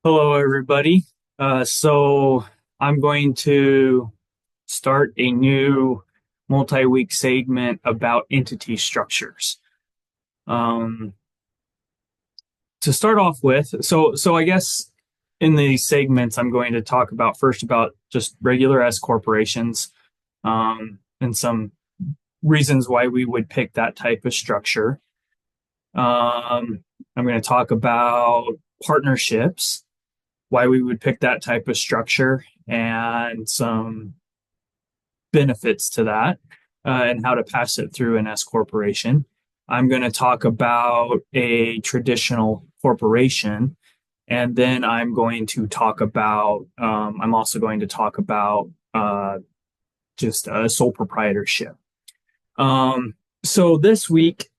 Hello, everybody. So I'm going to start a new multi-week segment about entity structures. Um, to start off with, so I guess in these segments, I'm going to talk about first about just regular S corporations, and some reasons why we would pick that type of structure. I'm going to talk about partnerships, why we would pick that type of structure, and some benefits to that, and how to pass it through an S corporation. I'm going to talk about a traditional corporation, and then I'm also going to talk about just a sole proprietorship. So this week,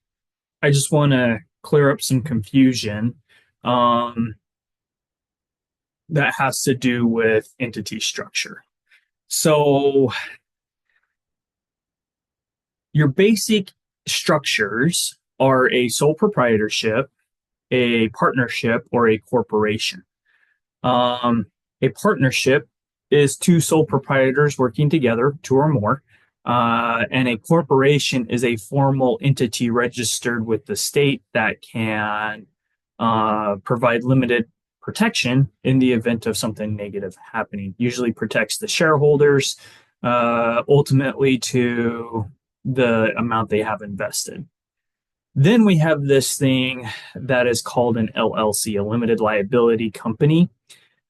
I just want to clear up some confusion. Um, that has to do with entity structure. So your basic structures are a sole proprietorship, a partnership, or a corporation. Um, a partnership is two sole proprietors working together, two or more. And a corporation is a formal entity registered with the state that can provide limited protection in the event of something negative happening. Usually protects the shareholders, ultimately to the amount they have invested. Then we have this thing that is called an LLC, a limited liability company.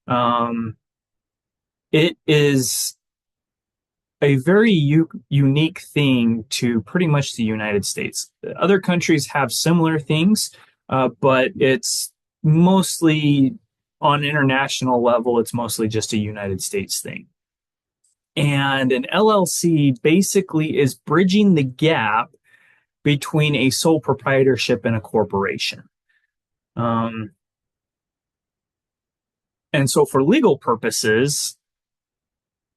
Um, it is a very unique thing to pretty much the United States. Other countries have similar things, but it's mostly on international level, it's mostly just a United States thing. And an LLC basically is bridging the gap between a sole proprietorship and a corporation. Um, and so, for legal purposes,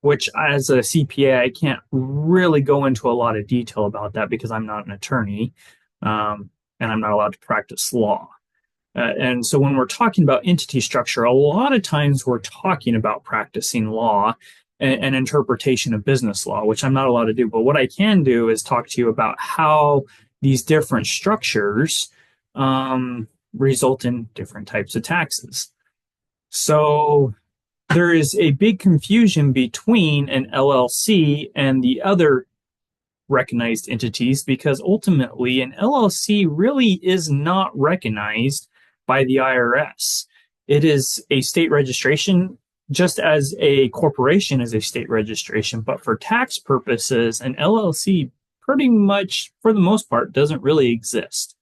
which as a CPA, I can't really go into a lot of detail about that because I'm not an attorney, and I'm not allowed to practice law. And so when we're talking about entity structure, a lot of times we're talking about practicing law and interpretation of business law, which I'm not allowed to do. But what I can do is talk to you about how these different structures result in different types of taxes. So there is a big confusion between an LLC and the other recognized entities because ultimately an LLC really is not recognized by the IRS. It is a state registration, just as a corporation is a state registration, but for tax purposes, an LLC pretty much, for the most part, doesn't really exist.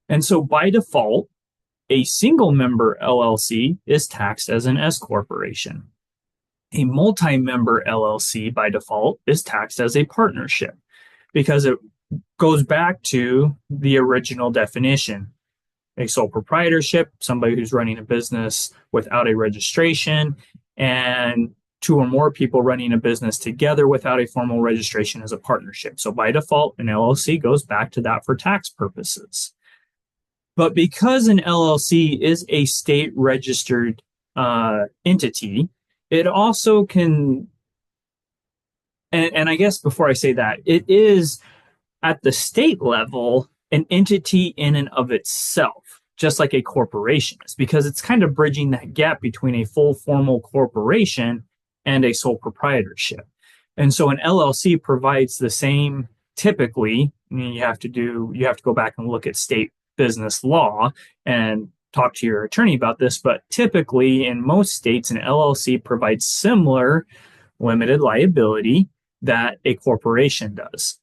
And so by default, a single member LLC is taxed as an S corporation. A multi member LLC by default is taxed as a partnership because it goes back to the original definition. A sole proprietorship, somebody who's running a business without a registration, and two or more people running a business together without a formal registration is a partnership. So by default, an LLC goes back to that for tax purposes. But because an LLC is a state registered entity, it also can, and I guess before I say that, it is at the state level an entity in and of itself, just like a corporation is, because it's kind of bridging that gap between a full formal corporation and a sole proprietorship. And so an LLC provides the same, typically, you have to go back and look at state business law and talk to your attorney about this, but typically in most states, an LLC provides similar limited liability that a corporation does.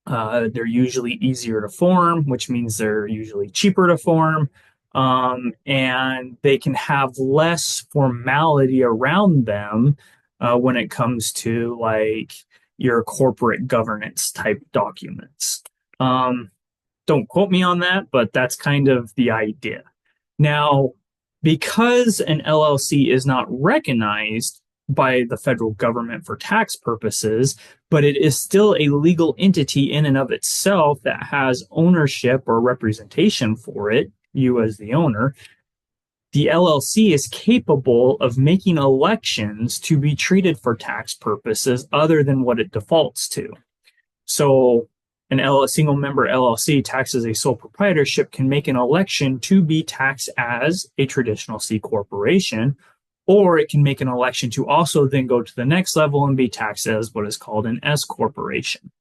They're usually easier to form, which means they're usually cheaper to form, and they can have less formality around them when it comes to like your corporate governance type documents. Don't quote me on that, but that's kind of the idea. Now, because an LLC is not recognized by the federal government for tax purposes, but it is still a legal entity in and of itself that has ownership or representation for it, you as the owner, the LLC is capable of making elections to be treated for tax purposes other than what it defaults to. So a single member LLC taxed as a sole proprietorship can make an election to be taxed as a traditional C corporation, or it can make an election to also then go to the next level and be taxed as what is called an S corporation.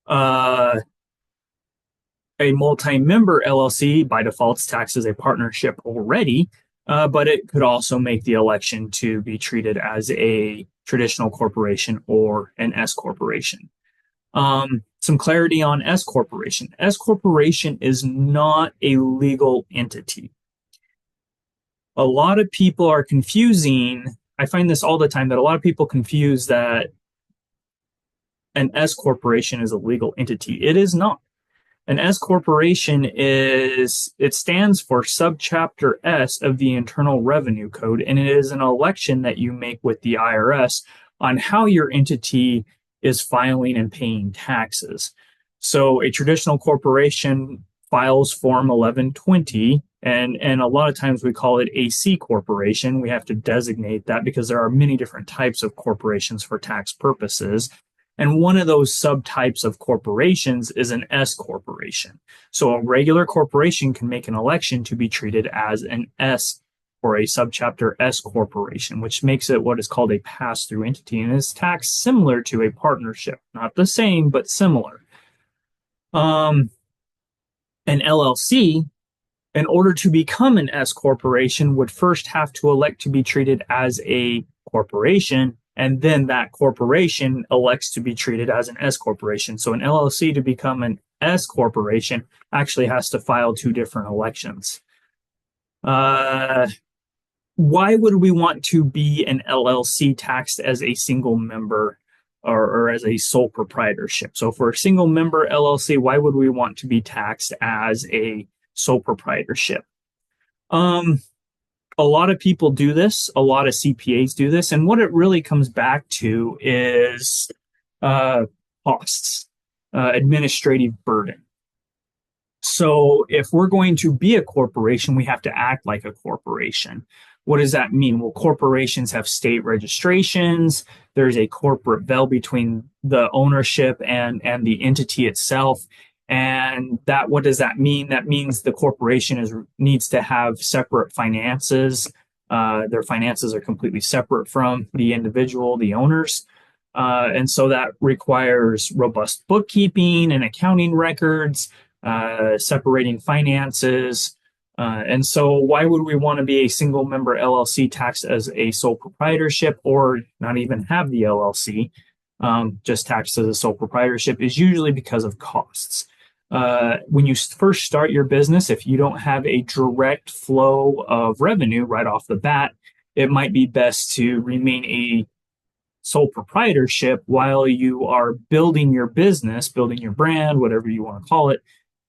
A multi-member LLC by default is taxed as a partnership already, but it could also make the election to be treated as a traditional corporation or an S corporation. Some clarity on S corporation. S corporation is not a legal entity. A lot of people are confusing. I find this all the time, that a lot of people confuse that an S corporation is a legal entity. It is not. An S corporation stands for subchapter S of the Internal Revenue Code, and it is an election that you make with the IRS on how your entity is filing and paying taxes. So a traditional corporation files Form 1120, and a lot of times we call it a C corporation. We have to designate that because there are many different types of corporations for tax purposes. And one of those subtypes of corporations is an S corporation. So a regular corporation can make an election to be treated as an S or a subchapter S corporation, which makes it what is called a pass-through entity and is taxed similar to a partnership. Not the same, but similar. An LLC, in order to become an S corporation, would first have to elect to be treated as a corporation, and then that corporation elects to be treated as an S corporation. So an LLC to become an S corporation actually has to file two different elections. Why would we want to be an LLC taxed as a single member or as a sole proprietorship? So for a single member LLC, why would we want to be taxed as a sole proprietorship? A lot of people do this. A lot of CPAs do this. And what it really comes back to is costs, administrative burden. So if we're going to be a corporation, we have to act like a corporation. What does that mean? Well, corporations have state registrations. There's a corporate veil between the ownership and the entity itself. And what does that mean? That means the corporation needs to have separate finances. Their finances are completely separate from the individual, the owners. And so that requires robust bookkeeping and accounting records, separating finances. And so why would we want to be a single member LLC taxed as a sole proprietorship, or not even have the LLC, just taxed as a sole proprietorship, is usually because of costs. When you first start your business, if you don't have a direct flow of revenue right off the bat, it might be best to remain a sole proprietorship while you are building your business, building your brand, whatever you want to call it,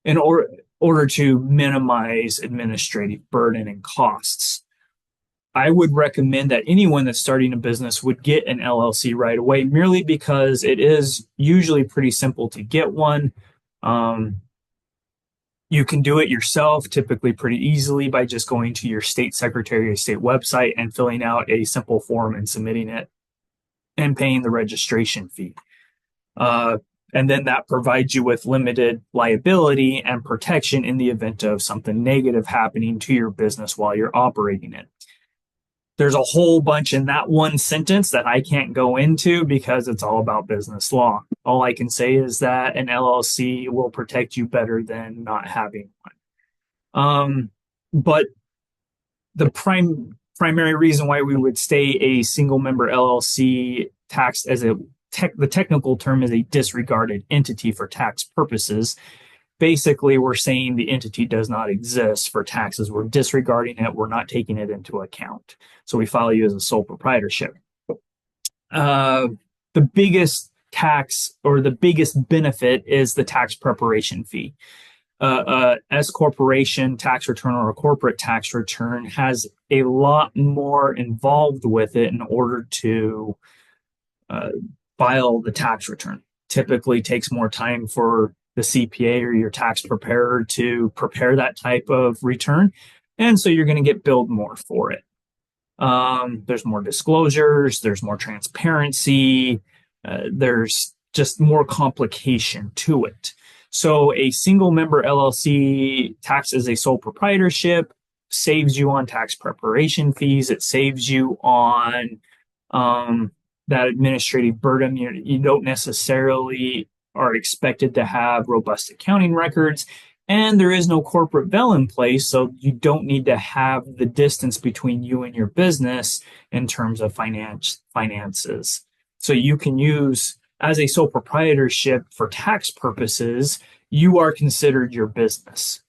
in order to minimize administrative burden and costs. I would recommend that anyone that's starting a business would get an LLC right away, merely because it is usually pretty simple to get one. You can do it yourself, typically pretty easily, by just going to your state secretary of state website and filling out a simple form and submitting it and paying the registration fee. And then that provides you with limited liability and protection in the event of something negative happening to your business while you're operating it. There's a whole bunch in that one sentence that I can't go into because it's all about business law. All I can say is that an LLC will protect you better than not having one. But the primary reason why we would stay a single member LLC taxed as the technical term is a disregarded entity for tax purposes. Basically, we're saying the entity does not exist for taxes. We're disregarding it. We're not taking it into account. So we file you as a sole proprietorship. The biggest tax or the biggest benefit is the tax preparation fee. S corporation tax return or a corporate tax return has a lot more involved with it in order to file the tax return. Typically takes more time for the CPA or your tax preparer to prepare that type of return. And so you're going to get billed more for it. There's more disclosures, there's more transparency, there's just more complication to it. So a single member LLC taxed as a sole proprietorship saves you on tax preparation fees. It saves you on that administrative burden. You don't necessarily are expected to have robust accounting records, and there is no corporate veil in place, so you don't need to have the distance between you and your business in terms of finances. So you can use, as a sole proprietorship for tax purposes, you are considered your business.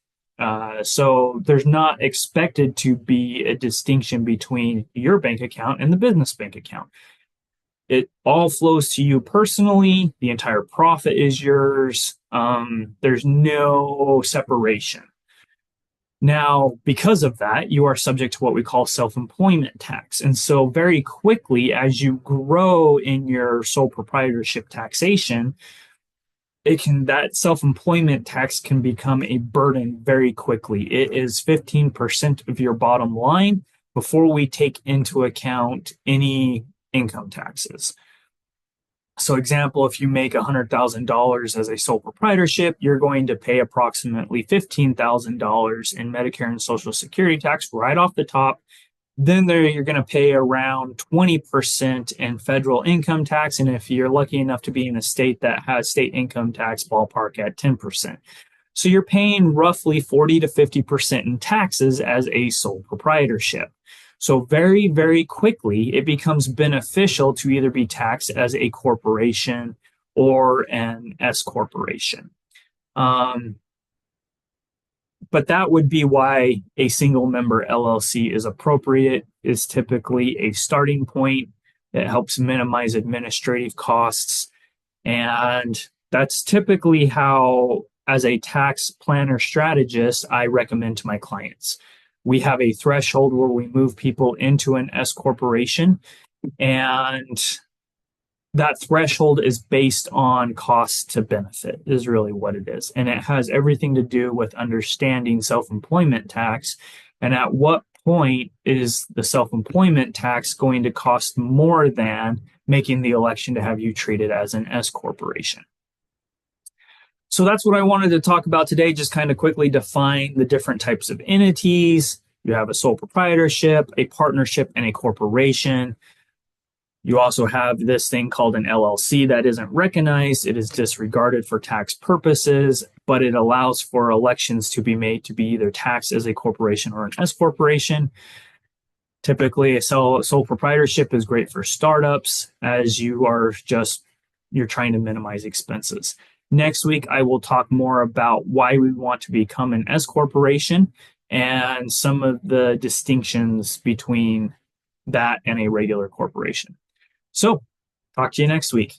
So there's not expected to be a distinction between your bank account and the business bank account. It all flows to you personally. The entire profit is yours. There's no separation. Now, because of that, you are subject to what we call self-employment tax. And so very quickly, as you grow in your sole proprietorship taxation, that self-employment tax can become a burden very quickly. It is 15% of your bottom line before we take into account any income taxes. So example, if you make $100,000 as a sole proprietorship, you're going to pay approximately $15,000 in Medicare and Social Security tax right off the top. Then you're going to pay around 20% in federal income tax. And if you're lucky enough to be in a state that has state income tax, ballpark at 10%. So you're paying roughly 40 to 50% in taxes as a sole proprietorship. So very, very quickly, it becomes beneficial to either be taxed as a corporation or an S corporation. But that would be why a single member LLC is appropriate, is typically a starting point that helps minimize administrative costs. And that's typically how, as a tax planner strategist, I recommend to my clients. We have a threshold where we move people into an S corporation, and that threshold is based on cost to benefit, is really what it is. And it has everything to do with understanding self-employment tax and at what point is the self-employment tax going to cost more than making the election to have you treated as an S corporation. So that's what I wanted to talk about today, just kind of quickly define the different types of entities. You have a sole proprietorship, a partnership, and a corporation. You also have this thing called an LLC that isn't recognized. It is disregarded for tax purposes, but it allows for elections to be made to be either taxed as a corporation or an S corporation. Typically, a sole proprietorship is great for startups, as you're trying to minimize expenses. Next week, I will talk more about why we want to become an S corporation and some of the distinctions between that and a regular corporation. So, talk to you next week.